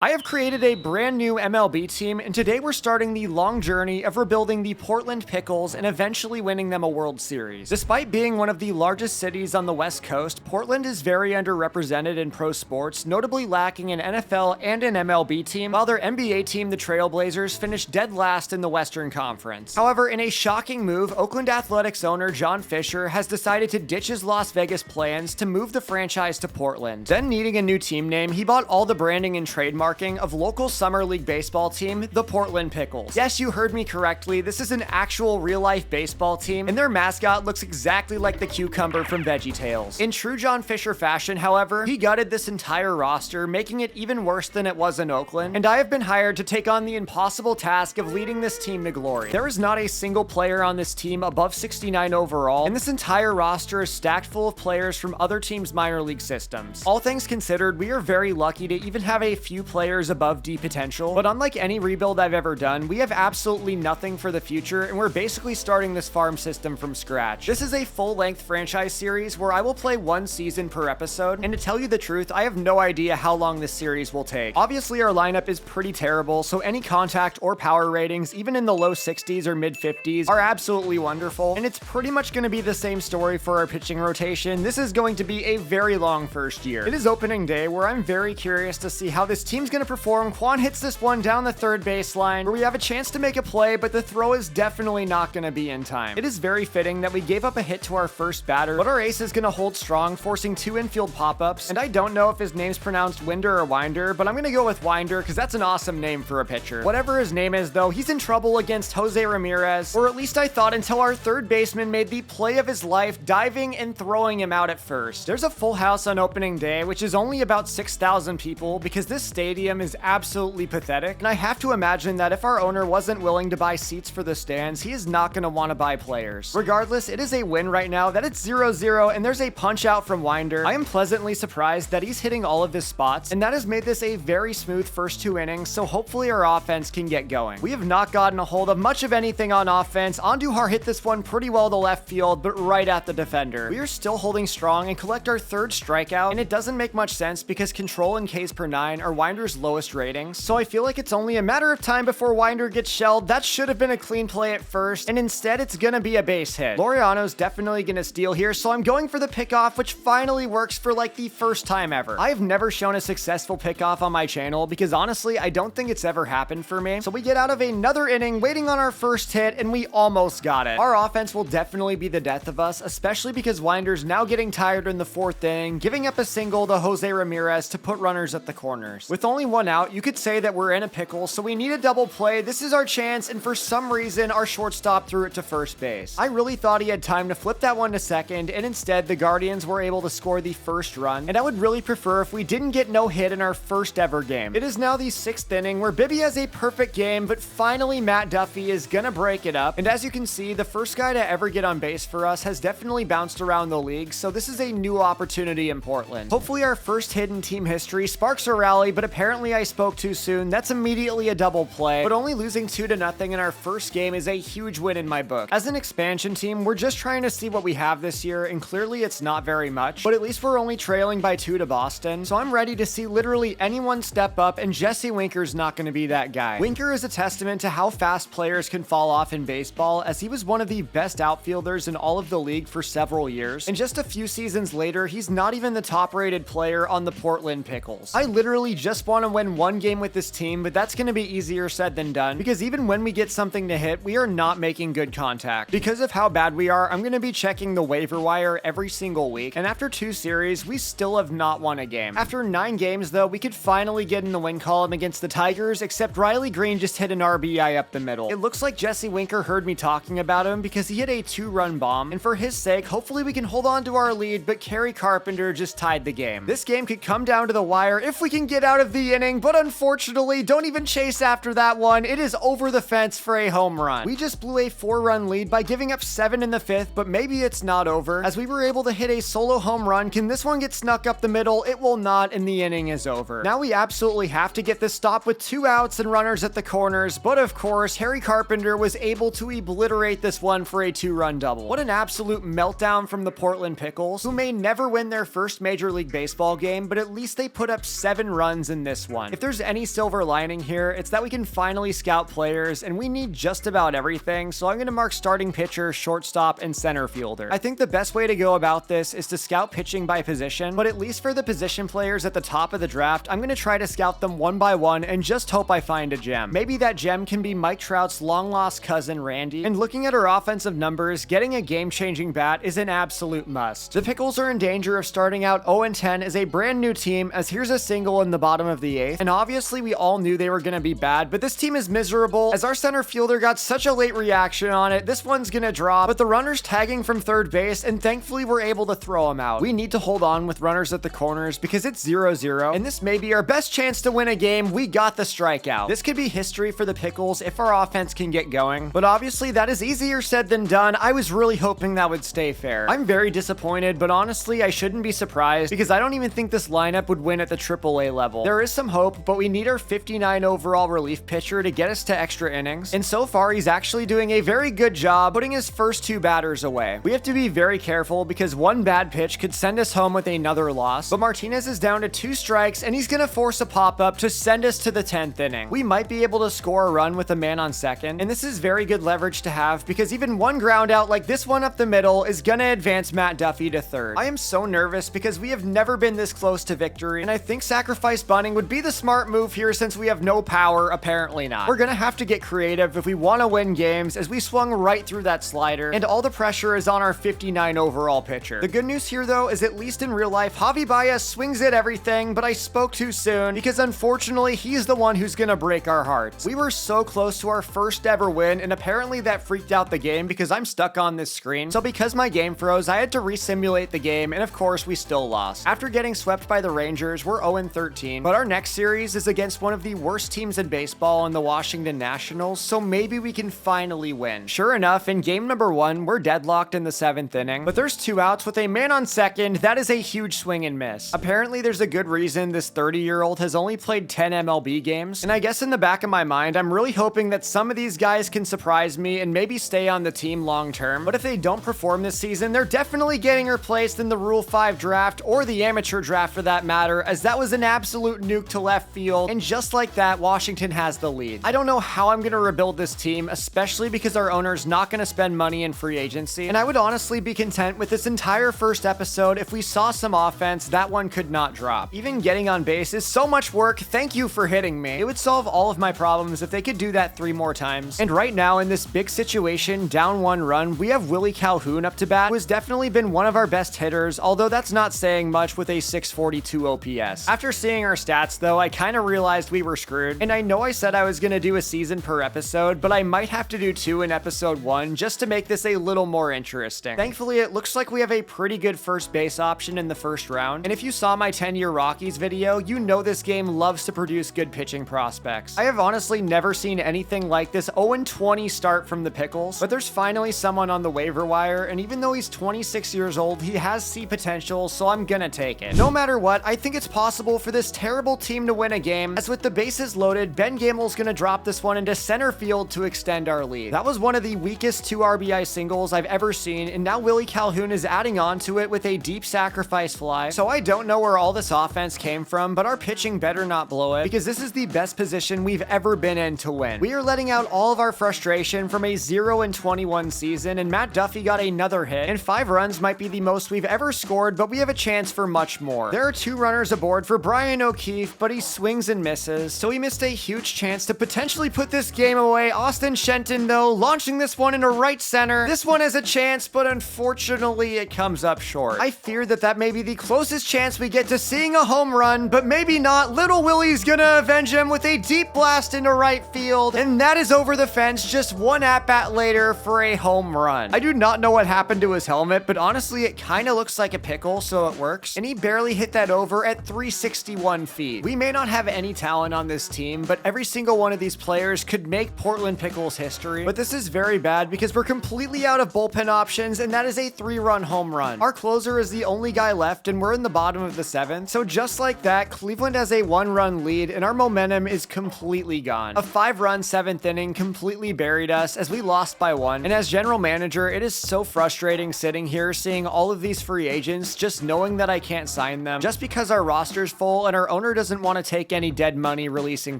I have created a brand new MLB team, and today we're starting the long journey of rebuilding the Portland Pickles and eventually winning them a World Series. Despite being one of the largest cities on the West Coast, Portland is very underrepresented in pro sports, notably lacking an NFL and an MLB team, while their NBA team, the Trailblazers, finished dead last in the Western Conference. However, in a shocking move, Oakland Athletics owner John Fisher has decided to ditch his Las Vegas plans to move the franchise to Portland. Then, needing a new team name, he bought all the branding and trademark of local summer league baseball team, the Portland Pickles. Yes, you heard me correctly. This is an actual real-life baseball team, and their mascot looks exactly like the cucumber from VeggieTales. In true John Fisher fashion, however, he gutted this entire roster, making it even worse than it was in Oakland, and I have been hired to take on the impossible task of leading this team to glory. There is not a single player on this team above 69 overall, and this entire roster is stacked full of players from other teams' minor league systems. All things considered, we are very lucky to even have a few players above D potential, but unlike any rebuild I've ever done, we have absolutely nothing for the future, and we're basically starting this farm system from scratch. This is a full-length franchise series where I will play one season per episode, and to tell you the truth, I have no idea how long this series will take. Obviously, our lineup is pretty terrible, so any contact or power ratings, even in the low 60s or mid 50s, are absolutely wonderful, and it's pretty much going to be the same story for our pitching rotation. This is going to be a very long first year. It is opening day, where I'm very curious to see how this team's going to perform. Quan hits this one down the third baseline, where we have a chance to make a play, but the throw is definitely not going to be in time. It is very fitting that we gave up a hit to our first batter, but our ace is going to hold strong, forcing two infield pop-ups, and I don't know if his name's pronounced Winder or Winder, but I'm going to go with Winder because that's an awesome name for a pitcher. Whatever his name is, though, he's in trouble against Jose Ramirez, or at least I thought, until our third baseman made the play of his life, diving and throwing him out at first. There's a full house on opening day, which is only about 6,000 people, because this stadium is absolutely pathetic, and I have to imagine that if our owner wasn't willing to buy seats for the stands, he is not going to want to buy players. Regardless, it is a win right now that it's 0-0, and there's a punch out from Winder. I am pleasantly surprised that he's hitting all of his spots, and that has made this a very smooth first two innings, so hopefully our offense can get going. We have not gotten a hold of much of anything on offense. Andujar hit this one pretty well to left field, but right at the defender. We are still holding strong and collect our third strikeout, and it doesn't make much sense because control and Ks per 9 are Winder's lowest ratings, so I feel like it's only a matter of time before Winder gets shelled. That should have been a clean play at first, and instead it's gonna be a base hit. Laureano's definitely gonna steal here, so I'm going for the pickoff, which finally works for like the first time ever. I have never shown a successful pickoff on my channel because honestly, I don't think it's ever happened for me. So we get out of another inning, waiting on our first hit, and we almost got it. Our offense will definitely be the death of us, especially because Winder's now getting tired in the fourth inning, giving up a single to Jose Ramirez to put runners at the corners. With only one out, you could say that we're in a pickle, so we need a double play. This is our chance, and for some reason, our shortstop threw it to first base. I really thought he had time to flip that one to second, and instead, the Guardians were able to score the first run, and I would really prefer if we didn't get no hit in our first ever game. It is now the sixth inning, where Bibby has a perfect game, but finally Matt Duffy is gonna break it up, and as you can see, the first guy to ever get on base for us has definitely bounced around the league, so this is a new opportunity in Portland. Hopefully our first hit in team history sparks a rally, but apparently I spoke too soon. That's immediately a double play, but only losing 2-0 in our first game is a huge win in my book. As an expansion team, we're just trying to see what we have this year, and clearly it's not very much, but at least we're only trailing by 2 to Boston, so I'm ready to see literally anyone step up, and Jesse Winker's not going to be that guy. Winker is a testament to how fast players can fall off in baseball, as he was one of the best outfielders in all of the league for several years, and just a few seasons later, he's not even the top-rated player on the Portland Pickles. I literally just want to win one game with this team, but that's going to be easier said than done, because even when we get something to hit, we are not making good contact. Because of how bad we are, I'm going to be checking the waiver wire every single week, and after 2 series, we still have not won a game. After 9 games, though, we could finally get in the win column against the Tigers, except Riley Green just hit an RBI up the middle. It looks like Jesse Winker heard me talking about him because he hit a 2-run bomb, and for his sake, hopefully we can hold on to our lead, but Kerry Carpenter just tied the game. This game could come down to the wire if we can get out of the inning, but unfortunately, don't even chase after that one. It is over the fence for a home run. We just blew a 4-run lead by giving up 7 in the 5th, but maybe it's not over, as we were able to hit a solo home run. Can this one get snuck up the middle? It will not, and the inning is over. Now we absolutely have to get this stop with 2 outs and runners at the corners, but of course, Harry Carpenter was able to obliterate this one for a 2-run double. What an absolute meltdown from the Portland Pickles, who may never win their first Major League Baseball game, but at least they put up 7 runs in this this one. If there's any silver lining here, it's that we can finally scout players, and we need just about everything, so I'm going to mark starting pitcher, shortstop, and center fielder. I think the best way to go about this is to scout pitching by position, but at least for the position players at the top of the draft, I'm going to try to scout them one by one and just hope I find a gem. Maybe that gem can be Mike Trout's long-lost cousin, Randy, and looking at our offensive numbers, getting a game-changing bat is an absolute must. The Pickles are in danger of starting out 0-10 as a brand new team, as here's a single in the bottom of the 8th, and obviously we all knew they were going to be bad, but this team is miserable as our center fielder got such a late reaction on it. This one's going to drop, but the runner's tagging from third base, and thankfully we're able to throw him out. We need to hold on with runners at the corners because it's 0-0, and this may be our best chance to win a game. We got the strikeout. This could be history for the Pickles if our offense can get going, but obviously that is easier said than done. I was really hoping that would stay fair. I'm very disappointed, but honestly, I shouldn't be surprised because I don't even think this lineup would win at the AAA level. There is some hope, but we need our 59 overall relief pitcher to get us to extra innings, and so far he's actually doing a very good job putting his first 2 batters away. We have to be very careful because one bad pitch could send us home with another loss, but Martinez is down to 2 strikes, and he's gonna force a pop-up to send us to the 10th inning. We might be able to score a run with a man on second, and this is very good leverage to have because even one ground out like this one up the middle is gonna advance Matt Duffy to third. I am so nervous because we have never been this close to victory, and I think sacrifice bunting would be the smart move here since we have no power. Apparently not. We're gonna have to get creative if we want to win games, as we swung right through that slider, and all the pressure is on our 59 overall pitcher. The good news here though is at least in real life, Javi Baez swings at everything, but I spoke too soon because unfortunately he's the one who's gonna break our hearts. We were so close to our first ever win, and apparently that freaked out the game because I'm stuck on this screen. So because my game froze, I had to resimulate the game, and of course we still lost. After getting swept by the Rangers, we're 0-13, but our next series is against one of the worst teams in baseball in the Washington Nationals, so maybe we can finally win. Sure enough, in game number 1, we're deadlocked in the 7th inning, but there's 2 outs with a man on second. That is a huge swing and miss. Apparently there's a good reason this 30-year-old has only played 10 MLB games, and I guess in the back of my mind, I'm really hoping that some of these guys can surprise me and maybe stay on the team long term, but if they don't perform this season, they're definitely getting replaced in the Rule 5 draft, or the amateur draft for that matter, as that was an absolute nuke to left field, and just like that, Washington has the lead. I don't know how I'm going to rebuild this team, especially because our owner's not going to spend money in free agency, and I would honestly be content with this entire first episode if we saw some offense. That one could not drop. Even getting on base is so much work. Thank you for hitting me. It would solve all of my problems if they could do that 3 more times. And right now in this big situation, down 1 run, we have Willie Calhoun up to bat, who has definitely been one of our best hitters, although that's not saying much with a 642 OPS. After seeing our stats though, I kind of realized we were screwed, and I know I said I was going to do a season per episode, but I might have to do 2 in episode 1 just to make this a little more interesting. Thankfully, it looks like we have a pretty good first base option in the first round, and if you saw my 10-year Rockies video, you know this game loves to produce good pitching prospects. I have honestly never seen anything like this 0-20 start from the Pickles, but there's finally someone on the waiver wire, and even though he's 26 years old, he has C potential, so I'm gonna take it. No matter what, I think it's possible for this terrible team to win a game, as with the bases loaded, Ben Gamel's gonna drop this one into center field to extend our lead. That was one of the weakest 2 RBI singles I've ever seen, and now Willie Calhoun is adding on to it with a deep sacrifice fly, so I don't know where all this offense came from, but our pitching better not blow it, because this is the best position we've ever been in to win. We are letting out all of our frustration from a 0-21 season, and Matt Duffy got another hit, and 5 runs might be the most we've ever scored, but we have a chance for much more. There are 2 runners aboard for Brian O'Keefe, but he swings and misses, so he missed a huge chance to potentially put this game away. Austin Shenton, though, launching this one into right center. This one has a chance, but unfortunately it comes up short. I fear that may be the closest chance we get to seeing a home run, but maybe not. Little Willie's gonna avenge him with a deep blast into right field, and that is over the fence just 1 at-bat later for a home run. I do not know what happened to his helmet, but honestly it kind of looks like a pickle, so it works, and he barely hit that over at 361 feet. We may not have any talent on this team, but every single one of these players could make Portland Pickles history, but this is very bad because we're completely out of bullpen options, and that is a 3-run home run. Our closer is the only guy left, and we're in the bottom of the 7th, so just like that, Cleveland has a 1-run lead, and our momentum is completely gone. A 5-run 7th inning completely buried us as we lost by 1, and as general manager, it is so frustrating sitting here seeing all of these free agents, just knowing that I can't sign them, just because our roster's full and our owner doesn't want to take any dead money releasing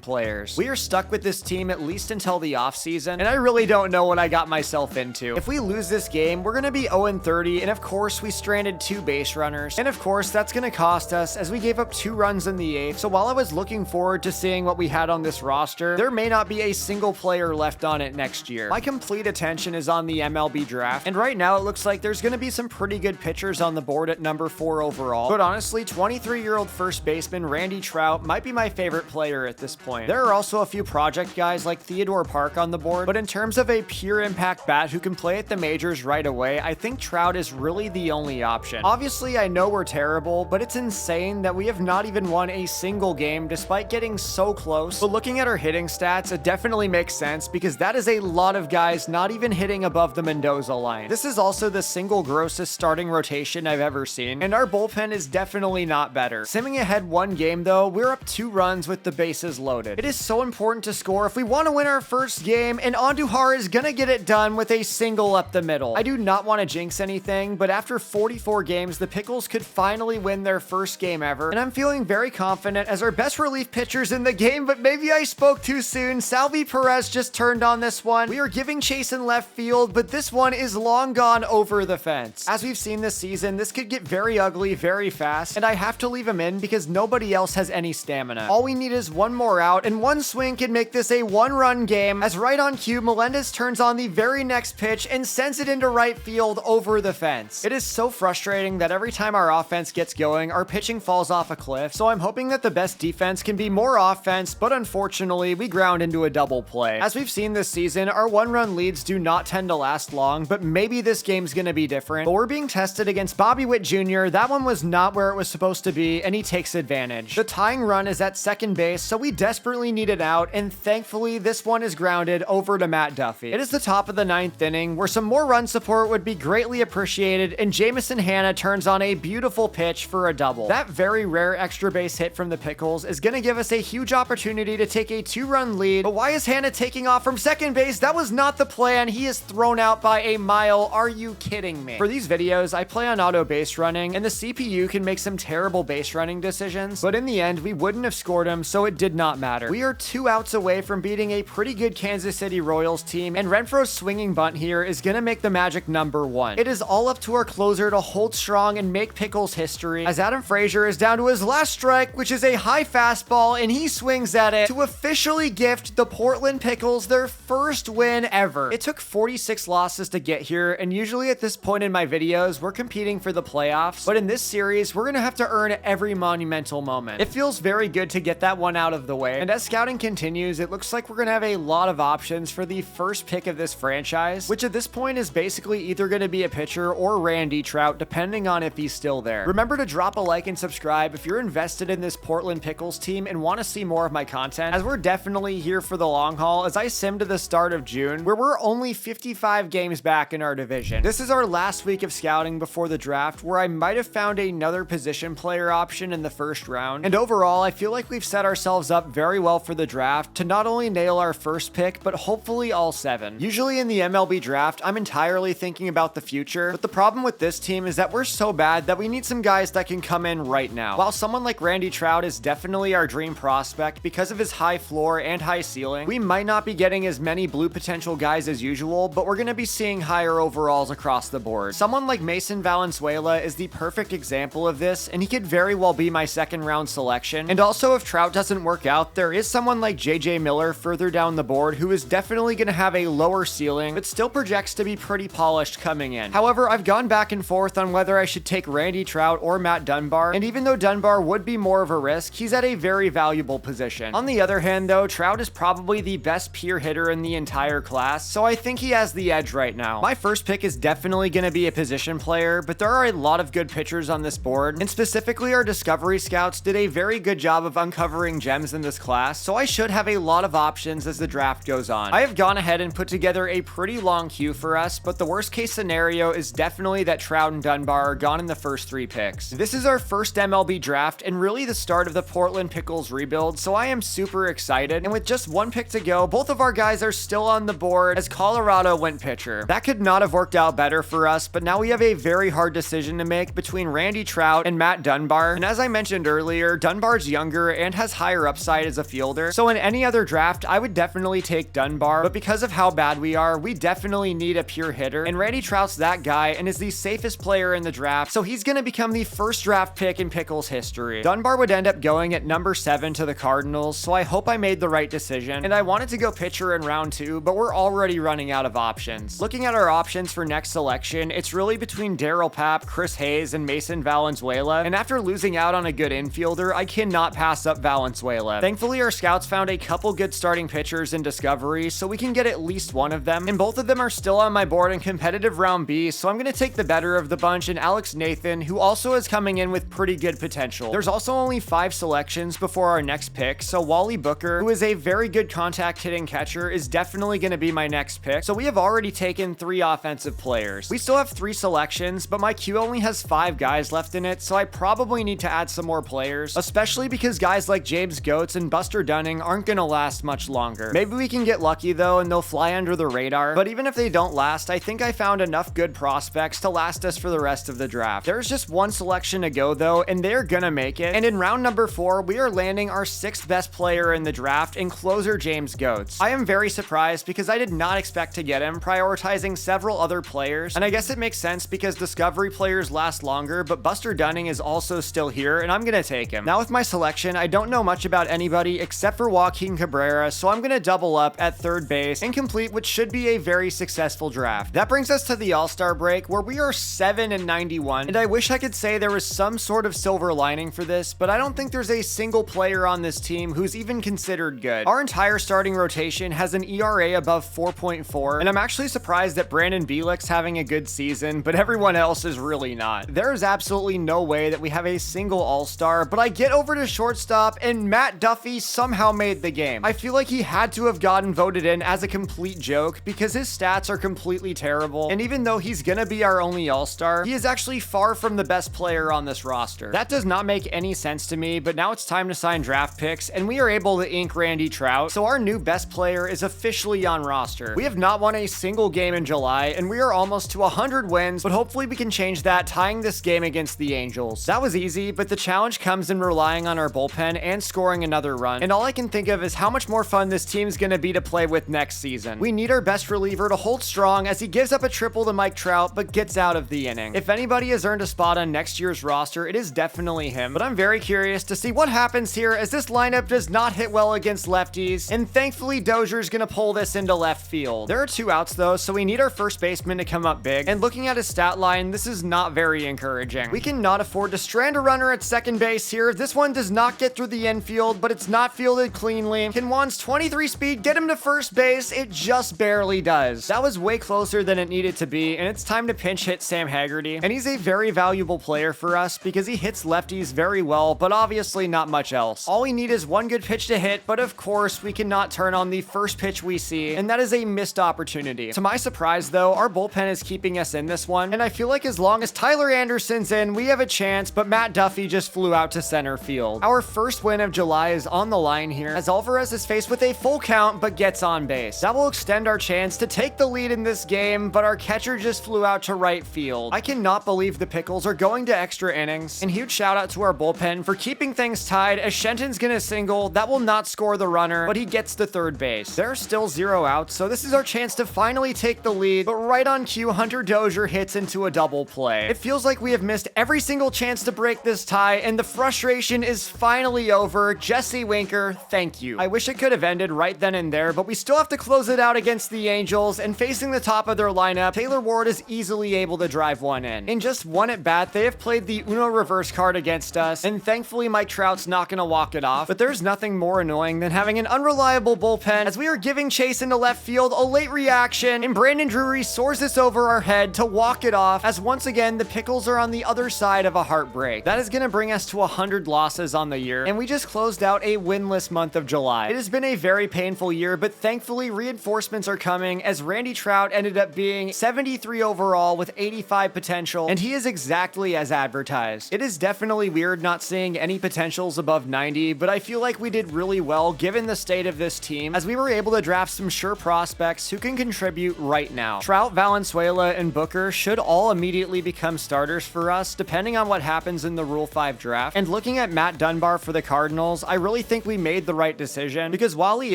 players. We are stuck with this team at least until the offseason, and I really don't know what I got myself into. If we lose this game, we're going to be 0-30, and of course, we stranded 2 base runners. And of course, that's going to cost us as we gave up 2 runs in the 8th. So while I was looking forward to seeing what we had on this roster, there may not be a single player left on it next year. My complete attention is on the MLB draft, and right now it looks like there's going to be some pretty good pitchers on the board at number 4 overall. But honestly, 23-year-old first baseman Randy Trout might be my favorite player at this point. There are also a few project guys like Theodore Park on the board, but in terms of a pure impact bat who can play at the majors right away, I think Trout is really the only option. Obviously, I know we're terrible, but it's insane that we have not even won a single game despite getting so close. But looking at our hitting stats, it definitely makes sense because that is a lot of guys not even hitting above the Mendoza line. This is also the single grossest starting rotation I've ever seen, and our bullpen is definitely not better. Simming ahead 1 game though, we're up 2 runs with the bases loaded. It is so important to score if we want to win our first game, and Andujar is gonna get it done with a single up the middle. I do not want to jinx anything, but after 44 games, the Pickles could finally win their first game ever, and I'm feeling very confident as our best relief pitchers in the game, but maybe I spoke too soon. Salvi Perez just turned on this one. We are giving chase in left field, but this one is long gone over the fence. As we've seen this season, this could get very ugly very fast, and I have to leave him in because nobody else has any stamina. All we need is 1 more out, and 1 swing can make this a 1-run game, as right on cue, Melendez turns on the very next pitch and sends it into right field over the fence. It is so frustrating that every time our offense gets going, our pitching falls off a cliff, so I'm hoping that the best defense can be more offense, but unfortunately, we ground into a double play. As we've seen this season, our 1-run leads do not tend to last long, but maybe this game's gonna be different. But we're being tested against Bobby Witt Jr. That one was not where it was supposed to be, and he takes advantage. The tying run is at second base, so we desperately need it out, and thankfully, this one is grounded over to Matt Duffy. It is the top of the 9th inning, where some more run support would be greatly appreciated, and Jamison Hanna turns on a beautiful pitch for a double. That very rare extra base hit from the Pickles is gonna give us a huge opportunity to take a 2-run lead. But why is Hanna taking off from second base? That was not the plan. He is thrown out by a mile. Are you kidding me? For these videos, I play on auto base running, and the CPU can make some terrible base running decisions, but in the end, we wouldn't have scored him, so it did not matter. We are 2 outs away from beating a pretty good Kansas City Royals team, and Renfroe's swinging bunt here is gonna make the magic number 1. It is all up to our closer to hold strong and make Pickles history, as Adam Frazier is down to his last strike, which is a high fastball, and he swings at it to officially gift the Portland Pickles their first win ever. It took 46 losses to get here, and usually at this point in my videos, we're competing for the playoffs, but in this series, we're gonna have to earn every monumental moment. It feels very good to get that one out of the way, and as scouting continues, it looks like we're gonna have a lot of options for the first pick of this franchise, which at this point is basically either gonna be a pitcher or Randy Trout, depending on if he's still there. Remember to drop a like and subscribe if you're invested in this Portland Pickles team and want to see more of my content, as we're definitely here for the long haul as I sim to the start of June, where we're only 55 games back in our division. This is our last week of scouting before the draft, where I might have found another position player option in the first round, and overall, I feel like we've set ourselves up very well for the draft to not only nail our first pick, but hopefully all 7. Usually in the MLB draft, I'm entirely thinking about the future, but the problem with this team is that we're so bad that we need some guys that can come in right now. While someone like Randy Trout is definitely our dream prospect because of his high floor and high ceiling, we might not be getting as many blue potential guys as usual, but we're going to be seeing higher overalls across the board. Someone like Mason Valenzuela is the perfect example of this, and he could very well be my 2nd round selection. And also, if Trout doesn't work out, there is someone like JJ Miller further down the board who is definitely going to have a lower ceiling, but still projects to be pretty polished coming in. However, I've gone back and forth on whether I should take Randy Trout or Matt Dunbar, and even though Dunbar would be more of a risk, he's at a very valuable position. On the other hand though, Trout is probably the best pure hitter in the entire class, so I think he has the edge right now. My first pick is definitely going to be a position player, but there are a lot of good pitchers on this board, and specifically our Discovery Scouts did a very good job of uncovering gems in this class, so I should have a lot of options as the draft goes on. I have gone ahead and put together a pretty long queue for us, but the worst case scenario is definitely that Trout and Dunbar are gone in the first 3 picks. This is our first MLB draft and really the start of the Portland Pickles rebuild, so I am super excited, and with just 1 pick to go, both of our guys are still on the board as Colorado went pitcher. That could not have worked out better for us, but now we have a very hard decision to make between Randy Trout and Matt Dunbar, and as I mentioned earlier, Dunbar's younger and has higher upside as a fielder, so in any other draft, I would definitely take Dunbar, but because of how bad we are, we definitely need a pure hitter, and Randy Trout's that guy and is the safest player in the draft, so he's gonna become the first draft pick in Pickles history. Dunbar would end up going at number 7 to the Cardinals, so I hope I made the right decision, and I wanted to go pitcher in round 2, but we're already running out of options. Looking at our options for next selection, it's really between Darryl Papp, Chris Hayes, and Mason Valenzuela, and after losing out on a good infielder, I cannot pass up Valenzuela. Thankfully, our scouts found a couple good starting pitchers in Discovery, so we can get at least one of them, and both of them are still on my board in competitive round B, so I'm gonna take the better of the bunch and Alex Nathan, who also is coming in with pretty good potential. There's also only 5 selections before our next pick, so Wally Booker, who is a very good contact hitting catcher, is definitely gonna be my next pick, so we have already taken 3 offensive players. We still have 3 selections, but my queue only has 5 guys left in it, so I probably need to add some more players, especially because guys like James Goetz and Buster Dunning aren't gonna last much longer. Maybe we can get lucky though and they'll fly under the radar, but even if they don't last, I think I found enough good prospects to last us for the rest of the draft. There's just one selection to go though, and they're gonna make it, and in round number 4, we are landing our 6th best player in the draft in closer James Goetz. I am very surprised because I did not expect to get him, prioritizing several other players, and I guess it makes sense because Discovery players last longer, but Buster Dunning is also still here, and I'm gonna take him. Now with my selection, I don't know much about anybody except for Joaquin Cabrera, so I'm gonna double up at third base and complete what should be a very successful draft. That brings us to the All-Star break, where we are 7-91, and I wish I could say there was some sort of silver lining for this, but I don't think there's a single player on this team who's even considered good. Our entire starting rotation has an ERA above 4.4, and I'm actually surprised that Brandon Bielik's having a good season, but everyone else is really not. There is absolutely no way that we have a single All-Star, but I get over to shortstop, and Matt Duffy somehow made the game. I feel like he had to have gotten voted in as a complete joke because his stats are completely terrible, and even though he's gonna be our only All-Star, he is actually far from the best player on this roster. That does not make any sense to me, but now it's time to sign draft picks, and we are able to ink Randy Trout, so our new best player is officially on roster. We have not won a single game in July, and we are almost to 100 wins, but hopefully we can change that, tying this game against the Angels. That was easy, but the challenge comes in relying on our bullpen and scoring another run, and all I can think of is how much more fun this team's gonna be to play with next season. We need our best reliever to hold strong as he gives up a triple to Mike Trout, but gets out of the inning. If anybody has earned a spot on next year's roster, it is definitely him, but I'm very curious to see what happens here as this lineup does not hit well against lefties, and thankfully Dozier's gonna pull this into left field. There are 2 outs though, so we need our first baseman to come up big, and looking at his stat line, this is not very encouraging. We cannot afford to strand a runner at second base here. This one does not get through the infield, but it's not fielded cleanly. Can Juan's 23 speed get him to first base? It just barely does. That was way closer than it needed to be, and it's time to pinch hit Sam Haggerty, and he's a very valuable player for us because he hits lefties very well, but obviously not much else. All we need is one good pitch to hit, but of course we cannot turn on the first pitch we see, and that is a missed opportunity. To my surprise though, our bullpen is keeping us in this one, and I feel like as long as Tyler Anderson's in, we have a chance, but Matt Duffy just flew out to center field. Our first win of July is on the line here as Alvarez is faced with a full count but gets on base. That will extend our chance to take the lead in this game, but our catcher just flew out to right field. I cannot believe the Pickles are going to extra innings, and huge shout out to our bullpen for keeping things tied as Shenton's gonna single. That will not score the runner, but he gets to third base. There are still 0 outs, so this is our chance to finally take the lead, but right on cue, Hunter Dozier hits into a double play. It feels like we have missed every single chance to break this tie, and the frustration is finally over. Jesse Winker, thank you. I wish it could have ended right then and there, but we still have to close it out against the Angels, and facing the top of their lineup, Taylor Ward is easily able to drive one in. In just one at bat, they have played the Uno reverse card against us, and thankfully Mike Trout's not gonna walk it off, but there's nothing more annoying than having an unreliable bullpen as we are giving chase into left field, a late reaction, and Brandon Drury soars this over our head to walk it off as once again the Pickles are on the other side of a heartbreak. That is gonna bring us to 100 losses on the year, and we just closed out a winless month of July. It has been a very painful year, but thankfully reinforcements are coming as Randy Trout ended up being 73 overall with 85 potential, and he is exactly as advertised. It is definitely weird not seeing any potentials above 90, but I feel like we did really well given the state of this team as we were able to draft some sure prospects who can contribute right now. Trout, Valenzuela, and Booker should all immediately become starters for us depending on what happens in the Rule 5 draft, and looking looking at Matt Dunbar for the Cardinals, I really think we made the right decision because while he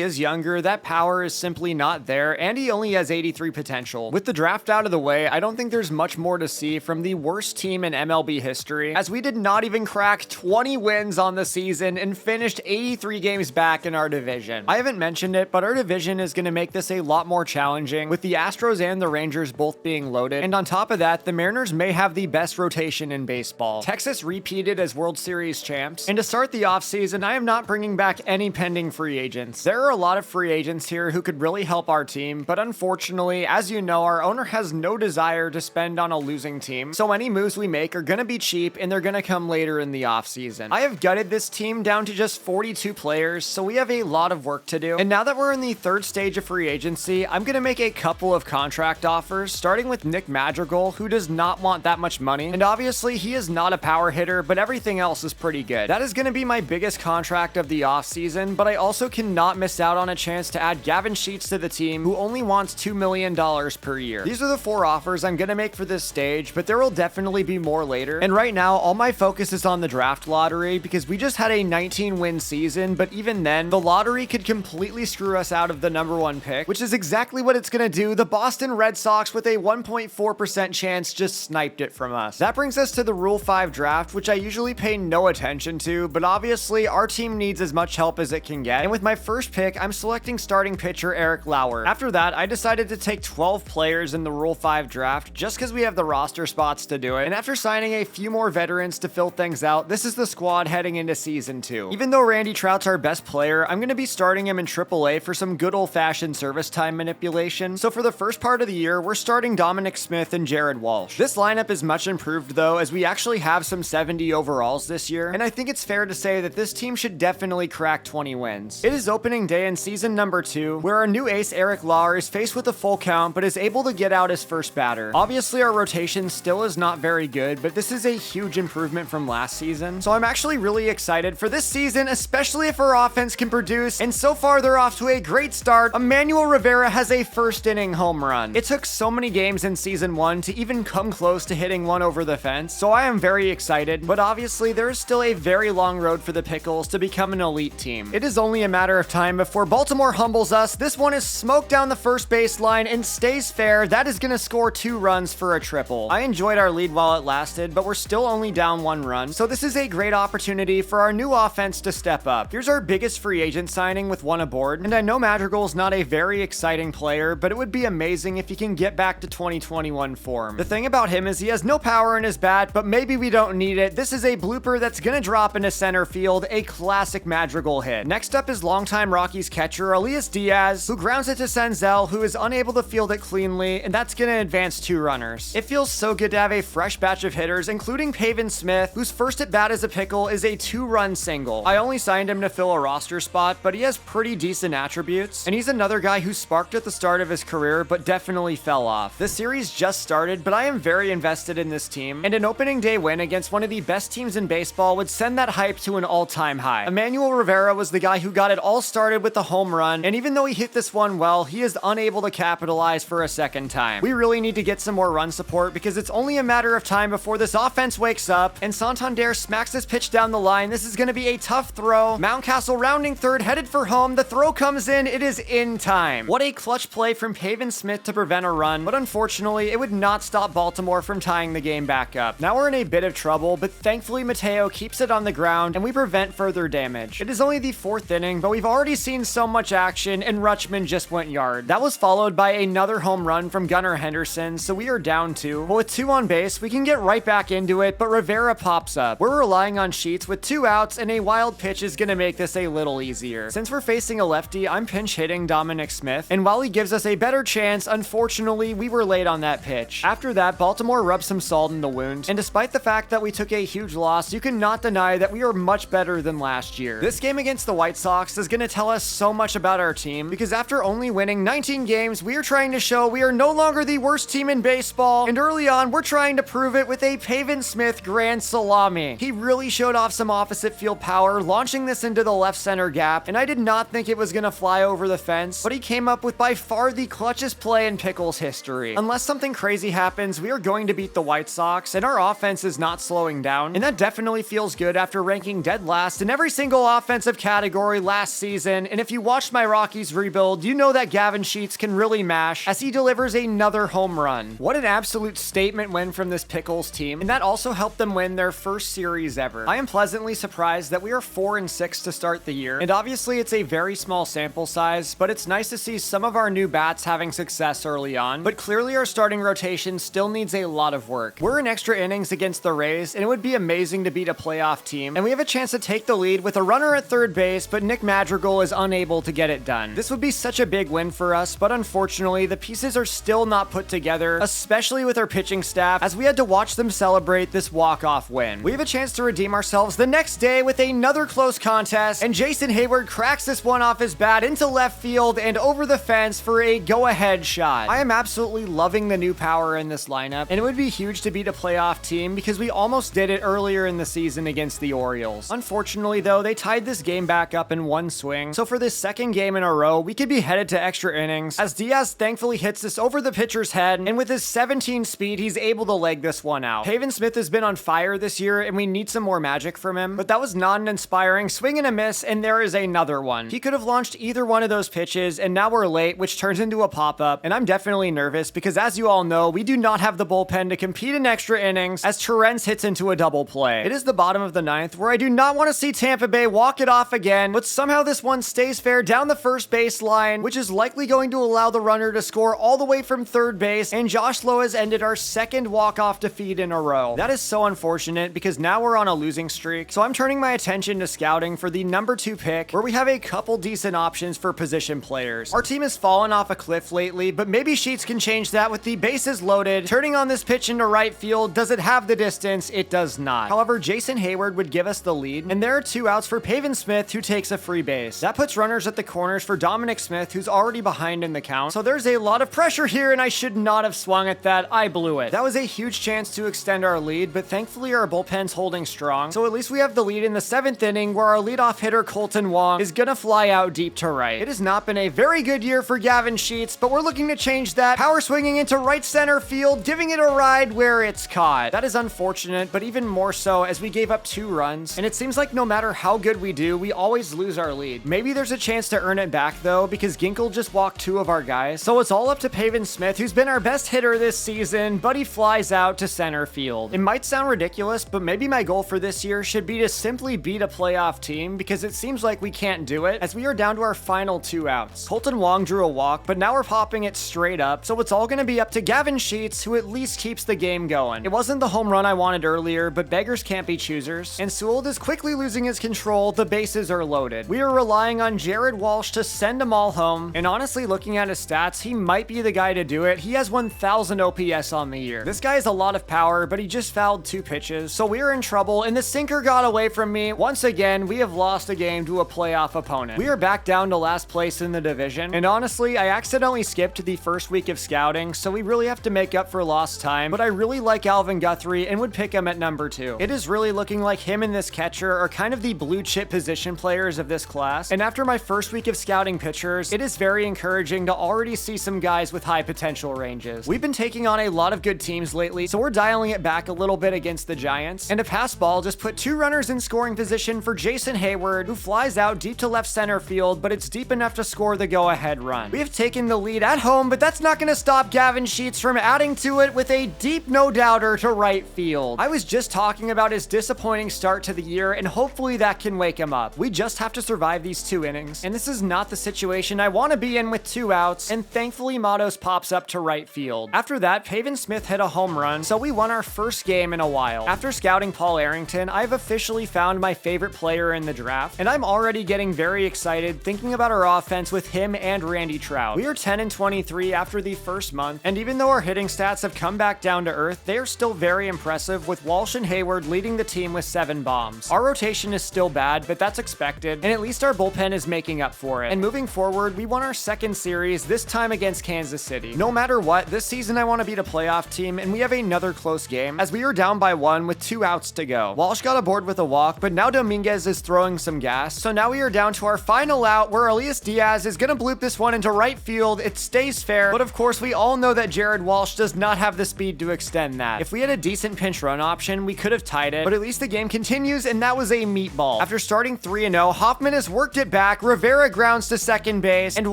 is younger, that power is simply not there and he only has 83 potential. With the draft out of the way, I don't think there's much more to see from the worst team in MLB history, as we did not even crack 20 wins on the season and finished 83 games back in our division. I haven't mentioned it, but our division is going to make this a lot more challenging, with the Astros and the Rangers both being loaded, and on top of that, the Mariners may have the best rotation in baseball. Texas repeated as World Series champs, and to start the offseason, I am not bringing back any pending free agents. There are a lot of free agents here who could really help our team, but unfortunately, as you know, our owner has no desire to spend on a losing team, so any moves we make are going to be cheap and they're going to come later in the offseason. I have gutted this team down to just 42 players, so we have a lot of work to do, and now that we're in the third stage of free agency, I'm going to make a couple of contract offers, starting with Nick Madrigal, who does not want that much money, and obviously he is not a power hitter, but everything else is pretty good. That is going to be my biggest contract of the offseason, but I also cannot miss out on a chance to add Gavin Sheets to the team, who only wants $2 million per year. These are the 4 offers I'm going to make for this stage, but there will definitely be more later, and right now, all my focus is on the draft lottery, because we just had a 19-win season, but even then, the lottery could completely screw us out of the #1 pick, which is exactly what it's going to do. The Boston Red Sox, with a 1.4% chance, just sniped it from us. That brings us to the Rule 5 draft, which I usually pay no attention to, but obviously, our team needs as much help as it can get, and with my first pick, I'm selecting starting pitcher Eric Lauer. After that, I decided to take 12 players in the Rule 5 draft, just because we have the roster spots to do it, and after signing a few more veterans to fill things out, this is the squad heading into Season 2. Even though Randy Trout's our best player, I'm going to be starting him in AAA for some good old-fashioned service time manipulation, so for the first part of the year, we're starting Dominic Smith and Jared Walsh. This lineup is much improved though, as we actually have some 70 overalls this year, and I think it's fair to say that this team should definitely crack 20 wins. It is opening day in season number 2, where our new ace Eric Lauer is faced with a full count, but is able to get out his first batter. Obviously our rotation still is not very good, but this is a huge improvement from last season, so I'm actually really excited for this season, especially if our offense can produce, and so far they're off to a great start. Emmanuel Rivera has a first inning home run. It took so many games in season 1 to even come close to hitting one over the fence, so I am very excited, but obviously there is still a very long road for the Pickles to become an elite team. It is only a matter of time before Baltimore humbles us. This one is smoked down the first baseline and stays fair. That is going to score 2 runs for a triple. I enjoyed our lead while it lasted, but we're still only down 1 run, so this is a great opportunity for our new offense to step up. Here's our biggest free agent signing with 1 aboard, and I know Madrigal's not a very exciting player, but it would be amazing if he can get back to 2021 form. The thing about him is he has no power in his bat, but maybe we don't need it. This is a blooper that's gonna drop into center field, a classic Madrigal hit. Next up is longtime Rockies catcher Elias Diaz, who grounds it to Senzel, who is unable to field it cleanly, and that's gonna advance 2 runners. It feels so good to have a fresh batch of hitters, including Pavin Smith, whose first at bat as a Pickle is a 2-run single. I only signed him to fill a roster spot, but he has pretty decent attributes, and he's another guy who sparked at the start of his career, but definitely fell off. The series just started, but I am very invested in this team, and an opening day win against one of the best teams in baseball would send that hype to an all-time high. Emmanuel Rivera was the guy who got it all started with the home run, and even though he hit this one well, he is unable to capitalize for a second time. We really need to get some more run support because it's only a matter of time before this offense wakes up, and Santander smacks this pitch down the line. This is going to be a tough throw. Mountcastle rounding third, headed for home. The throw comes in. It is in time. What a clutch play from Pavin Smith to prevent a run, but unfortunately, it would not stop Baltimore from tying the game back up. Now we're in a bit of trouble, but thankfully Mateo keeps it on the ground, and we prevent further damage. It is only the 4th inning, but we've already seen so much action, and Rutschman just went yard. That was followed by another home run from Gunnar Henderson, so we are down 2. But with 2 on base, we can get right back into it, but Rivera pops up. We're relying on Sheets with 2 outs, and a wild pitch is going to make this a little easier. Since we're facing a lefty, I'm pinch hitting Dominic Smith, and while he gives us a better chance, unfortunately, we were late on that pitch. After that, Baltimore rubbed some salt in the wound, and despite the fact that we took a huge loss, you cannot deny that we are much better than last year. This game against the White Sox is going to tell us so much about our team, because after only winning 19 games, we are trying to show we are no longer the worst team in baseball, and early on, we're trying to prove it with a Pavin Smith grand salami. He really showed off some opposite field power, launching this into the left center gap, and I did not think it was going to fly over the fence, but he came up with by far the clutchest play in Pickles history. Unless something crazy happens, we are going to beat the White Sox, and our offense is not slowing down, and that definitely feels feels good after ranking dead last in every single offensive category last season, and if you watched my Rockies rebuild, you know that Gavin Sheets can really mash as he delivers another home run. What an absolute statement win from this Pickles team, and that also helped them win their first series ever. I am pleasantly surprised that we are 4-6 to start the year, and obviously it's a very small sample size, but it's nice to see some of our new bats having success early on, but clearly our starting rotation still needs a lot of work. We're in extra innings against the Rays, and it would be amazing to beat a playoff team, and we have a chance to take the lead with a runner at third base, but Nick Madrigal is unable to get it done. This would be such a big win for us, but unfortunately the pieces are still not put together, especially with our pitching staff, as we had to watch them celebrate this walk-off win. We have a chance to redeem ourselves the next day with another close contest, and Jason Hayward cracks this one off his bat into left field and over the fence for a go-ahead shot. I am absolutely loving the new power in this lineup, and it would be huge to beat a playoff team because we almost did it earlier in the season against the Orioles. Unfortunately though, they tied this game back up in one swing, so for this second game in a row, we could be headed to extra innings as Diaz thankfully hits this over the pitcher's head, and with his 17 speed, he's able to leg this one out. Pavin Smith has been on fire this year, and we need some more magic from him, but that was not an inspiring swing and a miss, and there is another one. He could have launched either one of those pitches, and now we're late, which turns into a pop-up, and I'm definitely nervous because as you all know, we do not have the bullpen to compete in extra innings as Terrence hits into a double play. It is the bottom of the ninth where I do not want to see Tampa Bay walk it off again, but somehow this one stays fair down the first base line, which is likely going to allow the runner to score all the way from third base, and Josh Lowe has ended our second walk-off defeat in a row. That is so unfortunate because now we're on a losing streak, so I'm turning my attention to scouting for the number 2 pick, where we have a couple decent options for position players. Our team has fallen off a cliff lately, but maybe Sheets can change that with the bases loaded. Turning on this pitch into right field, does it have the distance? It does not. However, Jason Hayward would give us the lead, and there are 2 outs for Pavin Smith, who takes a free base. That puts runners at the corners for Dominic Smith, who's already behind in the count, so there's a lot of pressure here, and I should not have swung at that. I blew it. That was a huge chance to extend our lead, but thankfully our bullpen's holding strong, so at least we have the lead in the 7th inning, where our leadoff hitter Colton Wong is gonna fly out deep to right. It has not been a very good year for Gavin Sheets, but we're looking to change that. Power swinging into right center field, giving it a ride where it's caught. That is unfortunate, but even more so as we gave up 2 runs, and it seems like no matter how good we do, we always lose our lead. Maybe there's a chance to earn it back though, because Ginkel just walked 2 of our guys, so it's all up to Pavin Smith, who's been our best hitter this season, but he flies out to center field. It might sound ridiculous, but maybe my goal for this year should be to simply beat a playoff team, because it seems like we can't do it, as we are down to our final 2 outs. Colton Wong drew a walk, but now we're popping it straight up, so it's all gonna be up to Gavin Sheets, who at least keeps the game going. It wasn't the home run I wanted earlier, but beggars can't be choosers, and Sewell is quickly losing his control. The bases are loaded. We are relying on Jared Walsh to send them all home, and honestly, looking at his stats, he might be the guy to do it. He has 1,000 OPS on the year. This guy has a lot of power, but he just fouled 2 pitches, so we're in trouble, and the sinker got away from me. Once again, we have lost a game to a playoff opponent. We are back down to last place in the division, and honestly, I accidentally skipped the first week of scouting, so we really have to make up for lost time, but I really like Alvin Guthrie and would pick him at number 2. It is really looking like him and this catcher are kind of the blue chip position players of this class, and after my first week of scouting pitchers, it is very encouraging to already see some guys with high potential ranges. We've been taking on a lot of good teams lately, so we're dialing it back a little bit against the Giants, and a pass ball just put 2 runners in scoring position for Jason Hayward, who flies out deep to left center field, but it's deep enough to score the go-ahead run. We have taken the lead at home, but that's not going to stop Gavin Sheets from adding to it with a deep no-doubter to right field. I was just talking about his disappointing start to the year, and hopefully that can wake him up. We just have to survive these 2 innings, and this is not the situation I want to be in with 2 outs, and thankfully Matos pops up to right field. After that, Pavin Smith hit a home run, so we won our first game in a while. After scouting Paul Arrington, I've officially found my favorite player in the draft, and I'm already getting very excited thinking about our offense with him and Randy Trout. We are 10-23 after the first month, and even though our hitting stats have come back down to earth, they are still very impressive, with Walsh and Hayward leading the team with 7 bombs. Our rotation is still bad, but that's expected, and at least our bullpen is making up for it. And moving forward, we won our second series, this time against Kansas City. No matter what, this season I want to beat a playoff team, and we have another close game, as we are down by 1 with 2 outs to go. Walsh got aboard with a walk, but now Dominguez is throwing some gas, so now we are down to our final out, where Elias Diaz is gonna bloop this one into right field. It stays fair, but of course we all know that Jared Walsh does not have the speed to extend that. If we had a decent pinch run option, we could have tied it, but at least pace the game continues, and that was a meatball. After starting 3-0, Hoffman has worked it back, Rivera grounds to second base, and